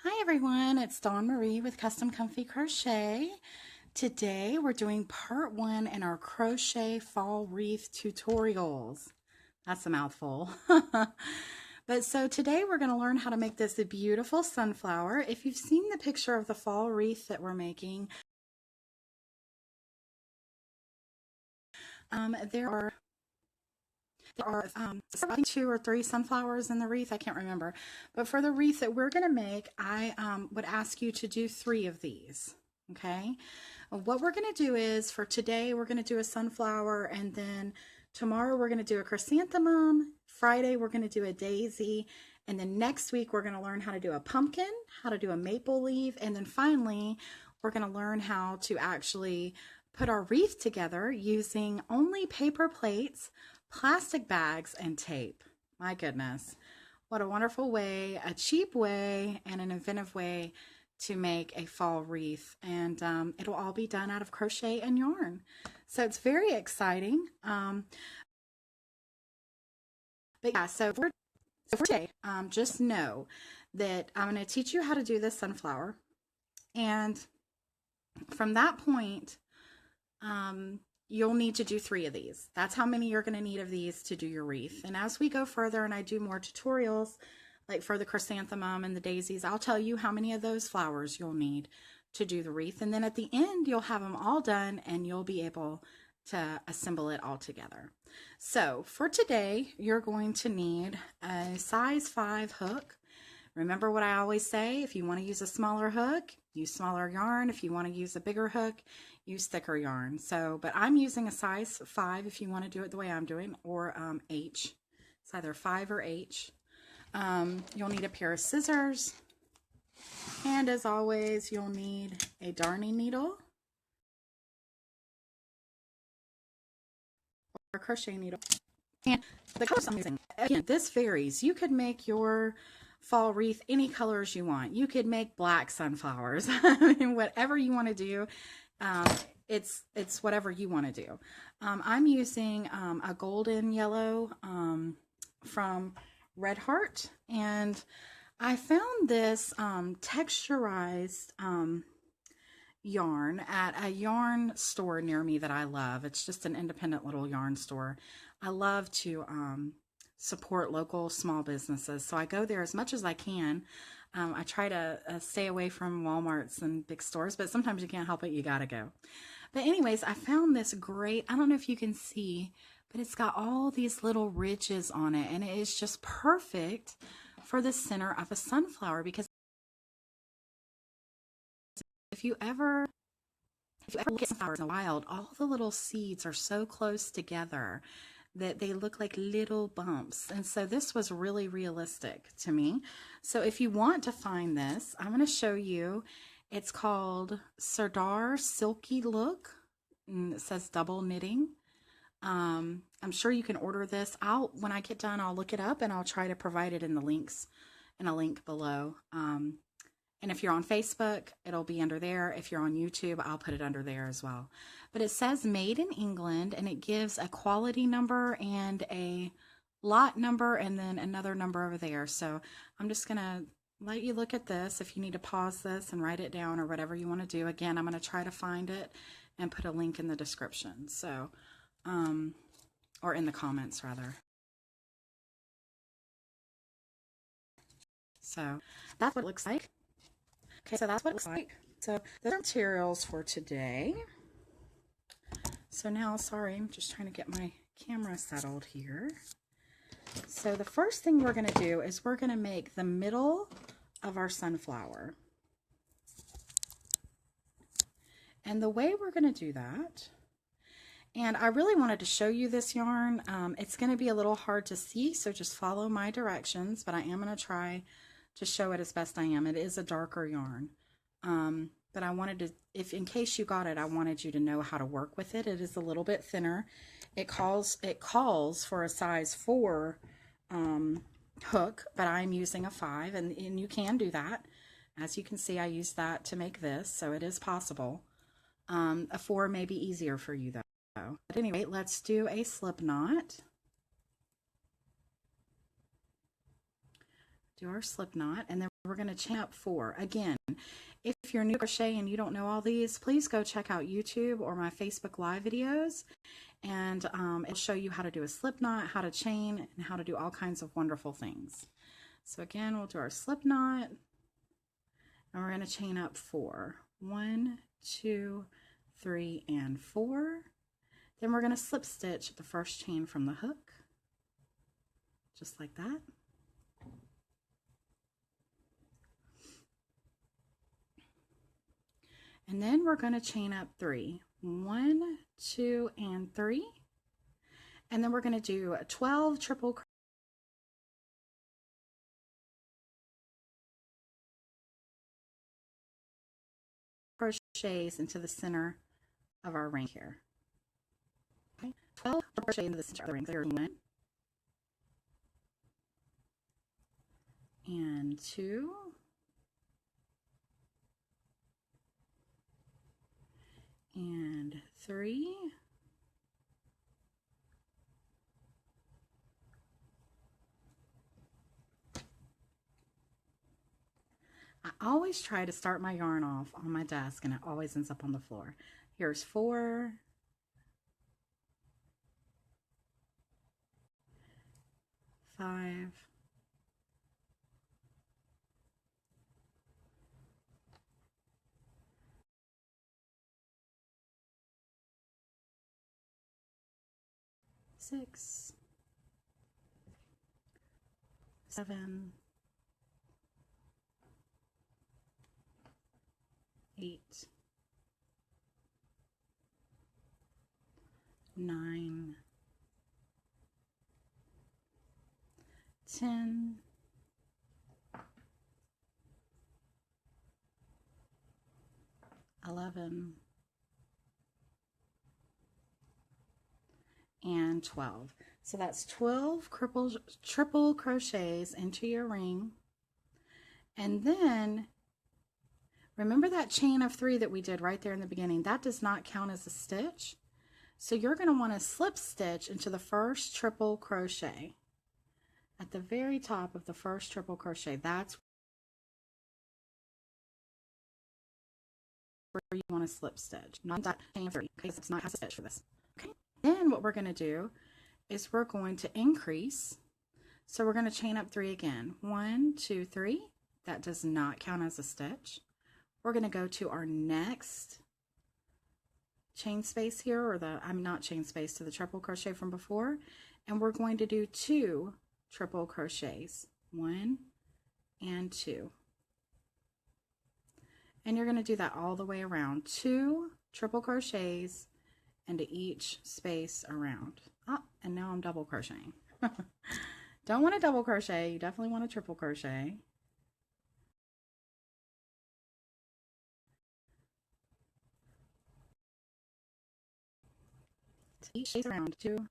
Hi everyone, it's Dawn Marie with Custom Comfy Crochet. Today we're doing part 1 in our crochet fall wreath tutorials. That's a mouthful. But so today we're going to learn how to make this beautiful sunflower. If you've seen the picture of the fall wreath that we're making, there are I think 2 or 3 sunflowers in the wreath. I can't remember. But for the wreath that we're going to make, I would ask you to do 3 of these. Okay. What we're going to do is, for today, we're going to do a sunflower, and then tomorrow we're going to do a chrysanthemum. Friday we're going to do a daisy, and then next week we're going to learn how to do a pumpkin, how to do a maple leaf, and then finally we're going to learn how to actually put our wreath together using only paper plates, plastic bags, and tape. My goodness, what a wonderful way, a cheap way, and an inventive way to make a fall wreath. And it'll all be done out of crochet and yarn. So it's very exciting. But yeah, so for today, just know that I'm going to teach you how to do this sunflower. And from that point, you'll need to do 3 of these. That's how many you're going to need of these to do your wreath. And as we go further and I do more tutorials, like for the chrysanthemum and the daisies, I'll tell you how many of those flowers you'll need to do the wreath. And then at the end, you'll have them all done and you'll be able to assemble it all together. So for today, you're going to need a size 5 hook. Remember what I always say, if you want to use a smaller hook, use smaller yarn. If you want to use a bigger hook, use thicker yarn. So, but I'm using a size 5 if you want to do it the way I'm doing, or H. It's either 5 or H. You'll need a pair of scissors. And as always, you'll need a darning needle or a crochet needle. And the colors I'm using, again, this varies. You could make your fall wreath any colors you want. You could make black sunflowers. I mean, whatever you want to do, it's whatever you want to do. I'm using a golden yellow from Red Heart, and I found this texturized yarn at a yarn store near me that I love. It's just an independent little yarn store. I love to support local small businesses, so I go there as much as I can. I try to stay away from Walmarts and big stores, but sometimes you can't help it, you gotta go. But anyways, I found this great, I don't know if you can see, but it's got all these little ridges on it, and it is just perfect for the center of a sunflower, because if you ever look at sunflowers in the wild, all the little seeds are so close together that they look like little bumps. And so this was really realistic to me. So if you want to find this, I'm going to show you. It's called Sardar Silky Look, and it says double knitting. I'm sure you can order this. When I get done, I'll look it up and I'll try to provide it in the links, in a link below. And if you're on Facebook, it'll be under there. If you're on YouTube, I'll put it under there as well. But it says made in England, and it gives a quality number and a lot number and then another number over there. So I'm just going to let you look at this. If you need to pause this and write it down or whatever you want to do. Again, I'm going to try to find it and put a link in the description. So, or in the comments rather. So that's what it looks like. Okay, so that's what it looks like. So the materials for today. So now, sorry, I'm just trying to get my camera settled here. So the first thing we're going to do is we're going to make the middle of our sunflower. And the way we're going to do that, and I really wanted to show you this yarn. It's going to be a little hard to see, so just follow my directions, but I am going to try to show it as best I am. It is a darker yarn. But I wanted to, if in case you got it, I wanted you to know how to work with it. It is a little bit thinner. It calls for a size 4 hook, but I'm using a 5, and you can do that. As you can see, I used that to make this, so it is possible. A 4 may be easier for you though. But anyway, let's do a slip knot. Do our slip knot, and then we're going to chain up 4. Again, if you're new to crochet and you don't know all these, please go check out YouTube or my Facebook Live videos, and it'll show you how to do a slip knot, how to chain, and how to do all kinds of wonderful things. So again, we'll do our slip knot, and we're going to chain up 4. 1, 2, 3, and 4. Then we're going to slip stitch the first chain from the hook, just like that. And then we're going to chain up 3. 1, 2, and 3. And then we're going to do 12 triple crochets into the center of our ring here. Okay, 12 crochets into the center of the ring. There's 1 and 2. And 3, I always try to start my yarn off on my desk, and it always ends up on the floor. Here's 4, 5, 6, 7, 8, 9, 10, 11, and 12. So that's 12 triple crochets into your ring. And then remember that chain of 3 that we did right there in the beginning? That does not count as a stitch. So you're going to want to slip stitch into the first triple crochet. At the very top of the first triple crochet, that's where you want to slip stitch. Not that chain of 3, because it's not a stitch for this. Okay. Then what we're going to do is we're going to increase. So we're going to chain up 3 again. 1, 2, 3. That does not count as a stitch. We're going to go to our next chain space here, or the, I'm not chain space, to the triple crochet from before, and we're going to do 2 triple crochets. 1 and 2. And you're going to do that all the way around. 2 triple crochets into each space around. Oh, and now I'm double crocheting. Don't want to double crochet, you definitely want to triple crochet. Each space around 2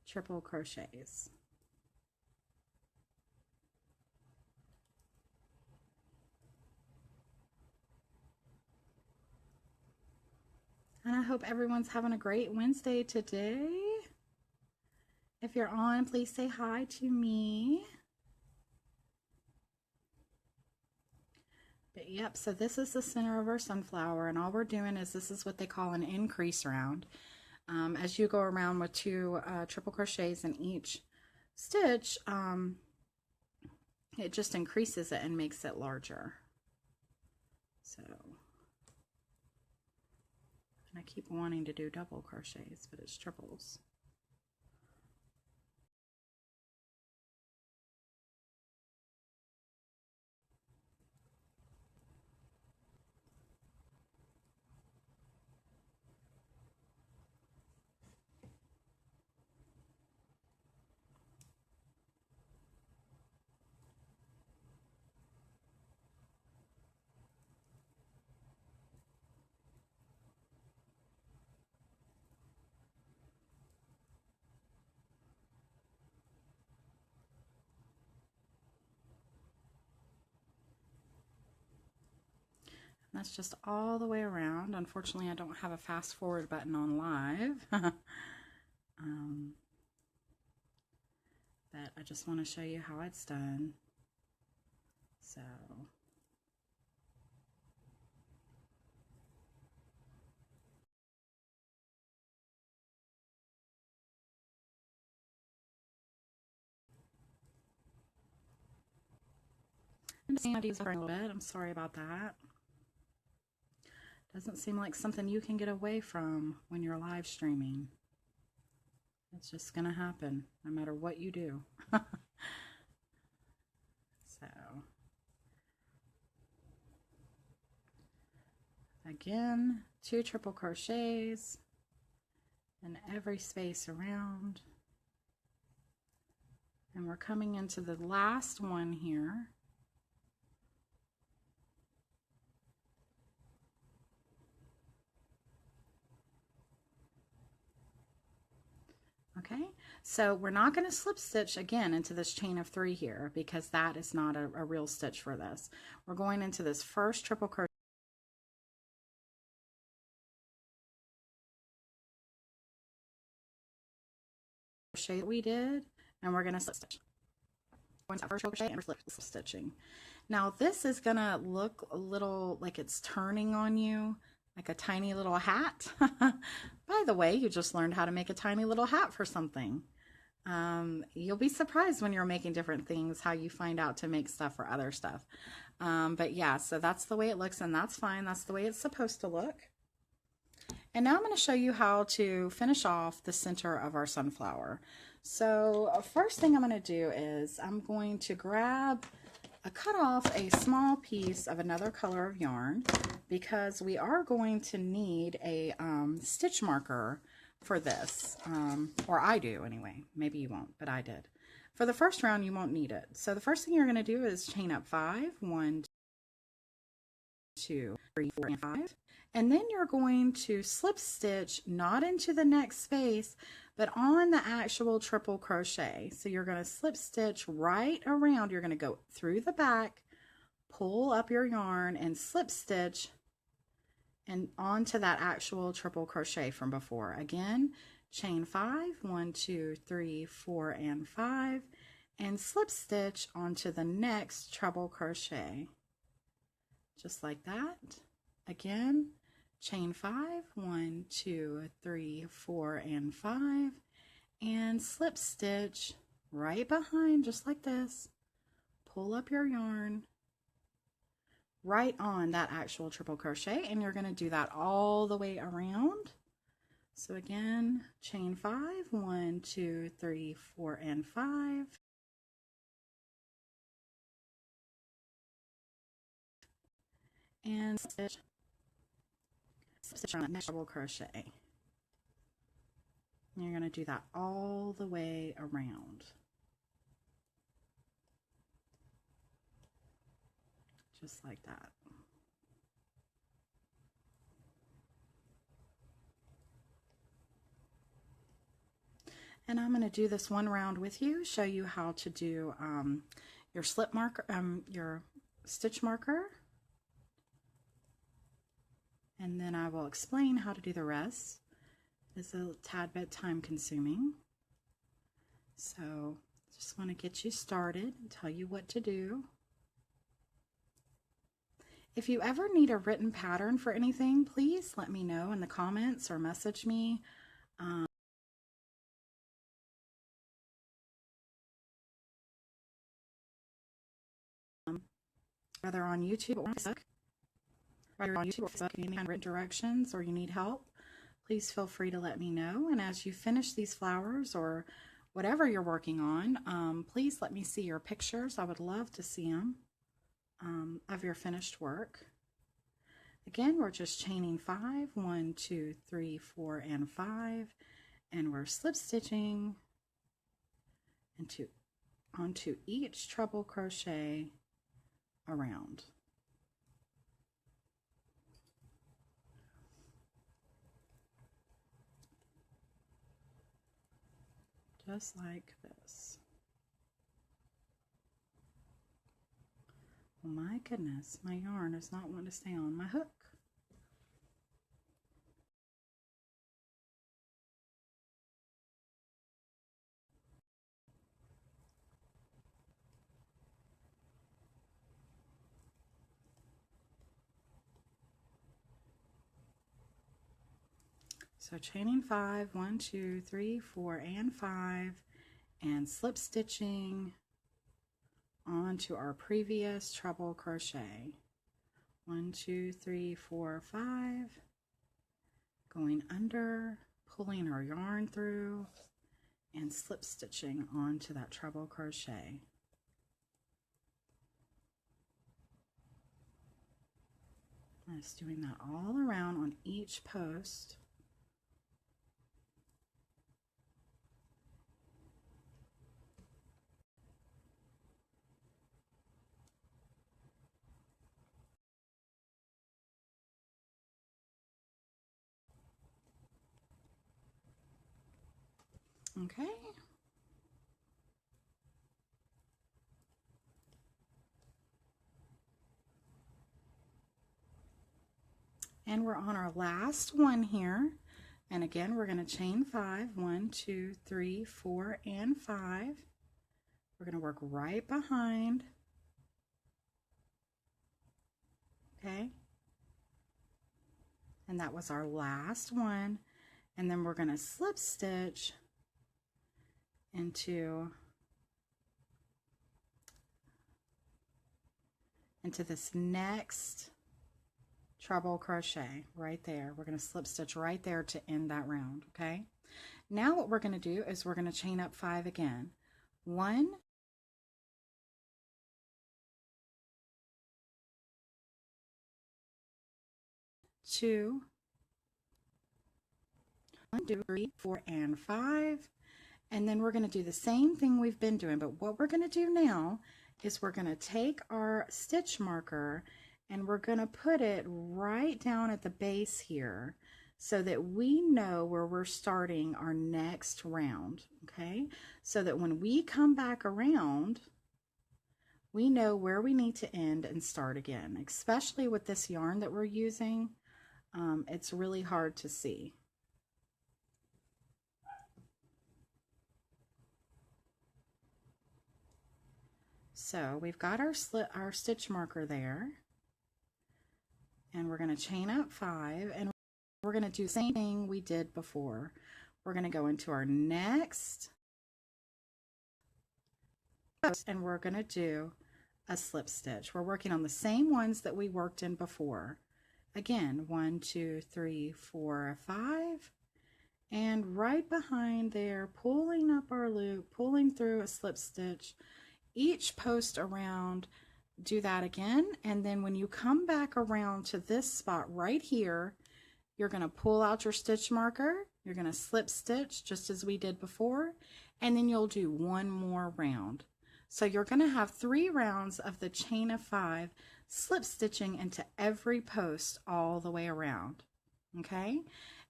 triple crochets. And I hope everyone's having a great Wednesday today. If you're on, please say hi to me. But yep, so this is the center of our sunflower, and all we're doing is, this is what they call an increase round. As you go around with 2 triple crochets in each stitch, it just increases it and makes it larger. So, and I keep wanting to do double crochets, but it's triples. That's just all the way around. Unfortunately, I don't have a fast forward button on live. But I just want to show you how it's done. So I'm just going to use it for a little bit. I'm sorry about that. Doesn't seem like something you can get away from when you're live streaming. It's just going to happen no matter what you do. So again, 2 triple crochets in every space around. And we're coming into the last one here. Okay, so we're not going to slip stitch again into this chain of 3 here because that is not a real stitch for this. We're going into this first triple crochet that we did, and we're going to slip stitch. Going to that first crochet and slip stitching. Now this is going to look a little like it's turning on you, like a tiny little hat. By the way, you just learned how to make a tiny little hat for something. You'll be surprised when you're making different things how you find out to make stuff for other stuff. But yeah, so that's the way it looks, and that's fine. That's the way it's supposed to look. And now I'm going to show you how to finish off the center of our sunflower. So first thing I'm going to do is I'm going to cut off a small piece of another color of yarn because we are going to need a stitch marker for this, or I do anyway. Maybe you won't, but I did. For the first round, you won't need it. So the first thing you're going to do is chain up 5, 1, 2, 3, 4, and 5. And then you're going to slip stitch not into the next space, but on the actual triple crochet. So you're going to slip stitch right around. You're going to go through the back, pull up your yarn, and slip stitch and onto that actual triple crochet from before. Again, chain 5, 1, 2, 3, 4, and 5, and slip stitch onto the next treble crochet. Just like that. Again, chain 5, 1, 2, 3, 4, and 5, and slip stitch right behind, just like this. Pull up your yarn right on that actual triple crochet, and you're going to do that all the way around. So again, chain 5, 1, 2, 3, 4, and 5. And stitch on that next double crochet. And you're going to do that all the way around. Just like that. And I'm going to do this one round with you, show you how to do your slip marker, your stitch marker. And then I will explain how to do the rest. It's a tad bit time consuming. So just want to get you started and tell you what to do. If you ever need a written pattern for anything, please let me know in the comments or message me. Whether on YouTube or Facebook. Whether on YouTube or Facebook, you need written directions or you need help, please feel free to let me know. And as you finish these flowers or whatever you're working on, please let me see your pictures. I would love to see them of your finished work. Again, we're just chaining 5, 1, 2, 3, 4, and 5, and we're slip stitching onto each treble crochet around. Just like this. Oh my goodness, my yarn is not wanting to stay on my hook. So chaining 5, 1, 2, 3, 4, and 5, and slip stitching onto our previous treble crochet. 1, 2, 3, 4, 5, going under, pulling our yarn through, and slip stitching onto that treble crochet. Just doing that all around on each post. Okay. And we're on our last one here. And again, we're going to chain 5, 1, 2, 3, 4, and 5. We're going to work right behind. Okay. And that was our last one. And then we're going to slip stitch into this next treble crochet right there. We're going to slip stitch right there to end that round. Okay. Now what we're going to do is we're going to chain up 5 again. 1, 2, 1, 2, 3, 4, and 5. And then we're going to do the same thing we've been doing, but what we're going to do now is we're going to take our stitch marker and we're going to put it right down at the base here so that we know where we're starting our next round, okay? So that when we come back around, we know where we need to end and start again, especially with this yarn that we're using. It's really hard to see. So we've got our stitch marker there, and we're going to chain up 5, and we're going to do the same thing we did before. We're going to go into our next post, and we're going to do a slip stitch. We're working on the same ones that we worked in before. Again, 1, 2, 3, 4, 5, and right behind there, pulling up our loop, pulling through a slip stitch. Each post around, do that again, and then when you come back around to this spot right here, you're going to pull out your stitch marker, you're going to slip stitch just as we did before, and then you'll do one more round. So you're going to have 3 rounds of the chain of 5 slip stitching into every post all the way around. Okay,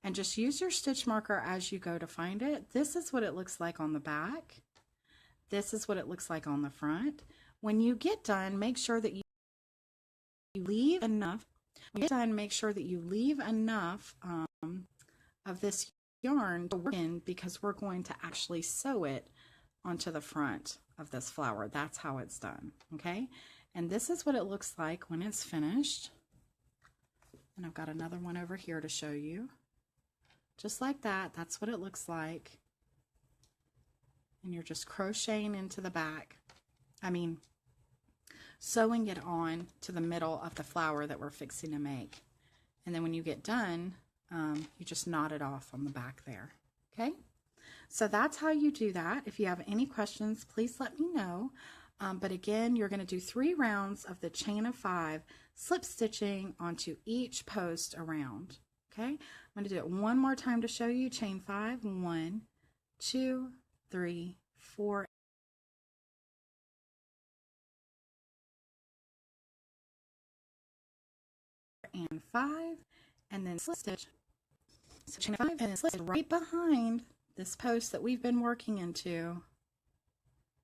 and just use your stitch marker as you go to find it. This is what it looks like on the back. This is what it looks like on the front. When you get done, make sure that you leave enough. When you get done, make sure that you leave enough of this yarn to work in, because we're going to actually sew it onto the front of this flower. That's how it's done. Okay, and this is what it looks like when it's finished. And I've got another one over here to show you. Just like that. That's what it looks like. And you're just crocheting into the back. Sewing it on to the middle of the flower that we're fixing to make. And then when you get done, you just knot it off on the back there. Okay? So that's how you do that. If you have any questions, please let me know. But again, you're going to do 3 rounds of the chain of 5, slip stitching onto each post around. Okay? I'm going to do it one more time to show you. Chain 5, 1, 2, 3, 4, and 5, and then slip stitch. So chain 5 and then slip stitch right behind this post that we've been working into,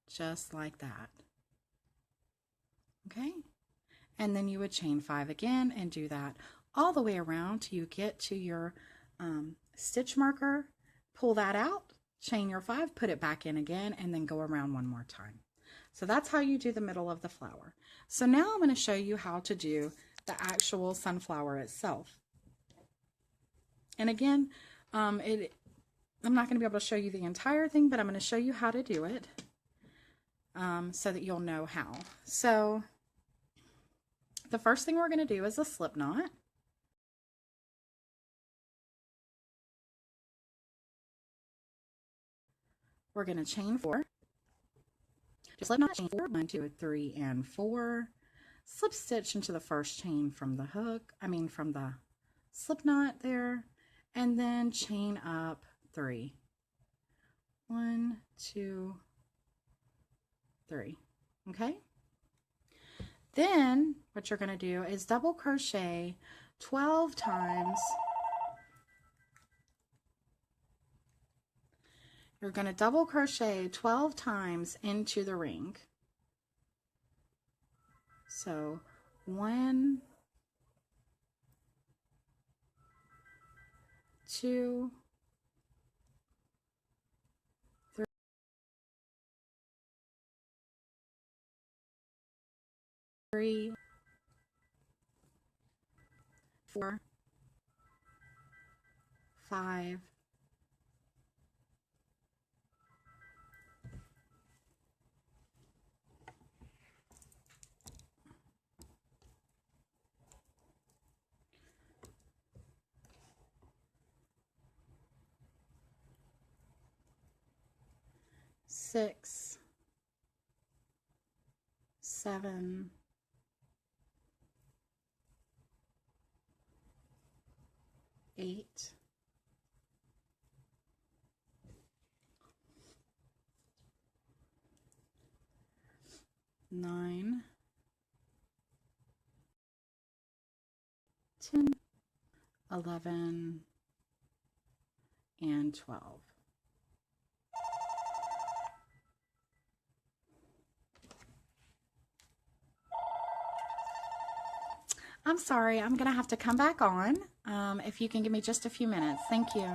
just like that. Okay, and then you would chain 5 again and do that all the way around till you get to your stitch marker. Pull that out. Chain your 5, put it back in again, and then go around one more time. So that's how you do the middle of the flower. So now I'm going to show you how to do the actual sunflower itself. And again, I'm not going to be able to show you the entire thing, but I'm going to show you how to do it so that you'll know how. So the first thing we're going to do is a slip knot. We're going to chain 4. Just slip knot, chain 4, 1, 2, 3, and 4. Slip stitch into the first chain from the hook, from the slip knot there, and then chain up 3. 1, 2, 3. Okay? Then what you're going to do is double crochet 12 times. You're going to double crochet 12 times into the ring. So 1, 2, 3, 4, 5, 6, 7, 8, 9, 10, 11, and 12. I'm sorry, I'm going to have to come back on if you can give me just a few minutes. Thank you.